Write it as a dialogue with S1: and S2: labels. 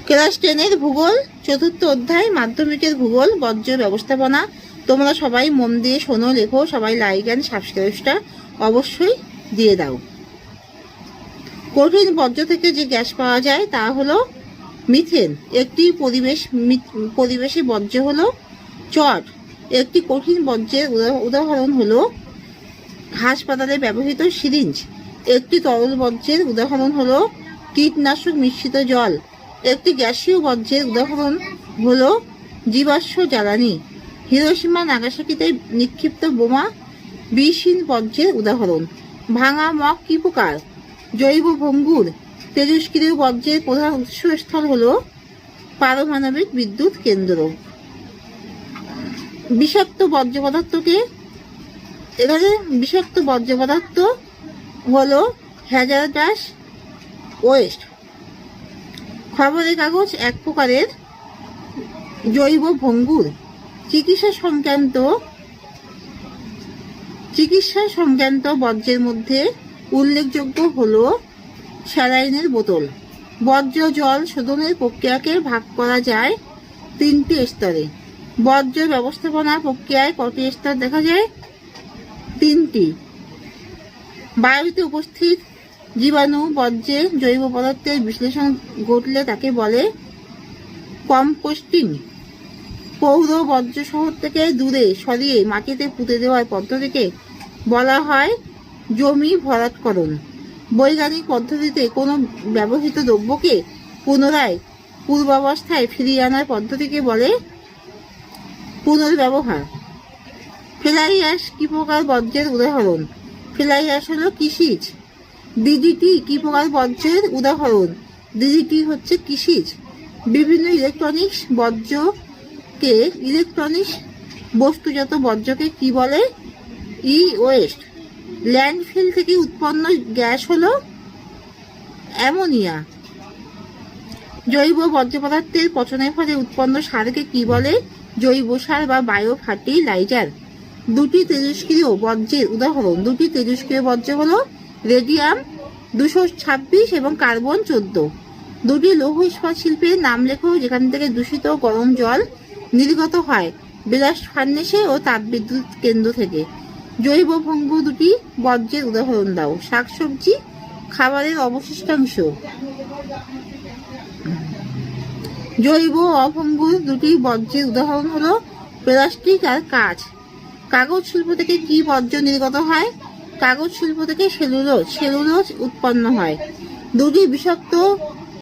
S1: Class 10-এর ভূগোল 4র্থ অধ্যায় মাধ্যমিকের ভূগোল বর্জ্য ব্যবস্থাপনা। তোমরা সবাই মন দিয়ে শোনো, লেখো, সবাই লাইক অ্যান্ড সাবস্ক্রাইবটা অবশ্যই দিয়ে দাও। কঠিন বর্জ্য থেকে যে গ্যাস পাওয়া যায় তা হলো মিথেন। একটি পরিবেশী বর্জ্য হলো চট। একটি কঠিন বর্জ্যের উদাহরণ হলো হাসপাতালে ব্যবহৃত সিরিঞ্জ। একটি তরল বর্জ্যের উদাহরণ হলো কীটনাশক মিশ্রিত জল। একটি গ্যাসীয় বর্জ্যের উদাহরণ হলো জীবাশ্ম জ্বালানি। হিরোশিমা নাগাসাকিতে নিক্ষিপ্ত বোমা বিষহীন বর্জ্যের উদাহরণ। ভাঙা মগ কি প্রকার? জৈব ভঙ্গুর। তেজস্ক্রিয় বর্জ্যের প্রধান উৎসস্থল হলো পারমাণবিক বিদ্যুৎ কেন্দ্র। বিষাক্ত বর্জ্য পদার্থকে এখানে বিষাক্ত বর্জ্য পদার্থ হলো হ্যাজার্ডাস ওয়েস্ট। খবরের কাগজ এক প্রকারের জৈব ভঙ্গুর। চিকিৎসা সংক্রান্ত বর্জ্যের মধ্যে উল্লেখযোগ্য হলো স্যালাইনের বোতল। বর্জ্য জল শোধনের প্রক্রিয়াকে ভাগ করা যায় 3টি স্তরে। বর্জ্য ব্যবস্থাপনা প্রক্রিয়ায় কটি স্তর দেখা যায়? 3টি। বায়ুতে উপস্থিত জীবাণু বর্জ্যে জৈব পদার্থের বিশ্লেষণ ঘটলে তাকে বলে কম্পোস্টিং। পৌর বর্জ্য শহর থেকে দূরে সরিয়ে মাটিতে পুঁতে দেওয়ার পদ্ধতিকে বলা হয় জমি ভরাটকরণ। বৈজ্ঞানিক পদ্ধতিতে কোনো ব্যবহৃত দ্রব্যকে পুনরায় পূর্বাবস্থায় ফিরিয়ে আনার পদ্ধতিকে বলে পুনর্ব্যবহার। ফ্লাই অ্যাশ কি প্রকার বর্জ্যের উদাহরণ? ফ্লাই অ্যাশ হলো কৃষিজ। ডিডিটি কি প্রকার বর্জ্যের উদাহরণ? ডিডিটি হচ্ছে কৃষিজ। বিভিন্ন ইলেকট্রনিক্স বস্তুজাত বর্জ্যকে কি বলে? ই ওয়েস্ট। ল্যান্ডফিল থেকে উৎপন্ন গ্যাস হলো অ্যামোনিয়া। জৈব বর্জ্য পদার্থের পচনের ফলে উৎপন্ন সারকে কি বলে? জৈব সার বা বায়ো ফার্টিলাইজার। 2টি তেজস্ক্রিয় বর্জ্যের উদাহরণ। 2টি তেজস্ক্রিয় বর্জ্য হলো রেডিয়াম 226 এবং কার্বন 14। 2টি লৌহ ইস্পাত শিল্পের নাম লেখো যেখান থেকে দূষিত গরম জল নির্গত হয় ব্লাস্ট ফার্নেসে ও তাপবিদ্যুৎ কেন্দ্র থেকে। জৈব ভঙ্গুর 2টি বর্জ্যের উদাহরণ দাও। শাকসবজি, খাবারের অবশিষ্টাংশ। জৈব অভঙ্গুর 2টি বর্জ্যের উদাহরণ হলো প্লাস্টিক আর কাঁচ। কাগজ শিল্প থেকে কি বর্জ্য নির্গত হয়? কাগজ শিল্প থেকে সেলুলোজ উৎপন্ন হয়। 2টি বিষাক্ত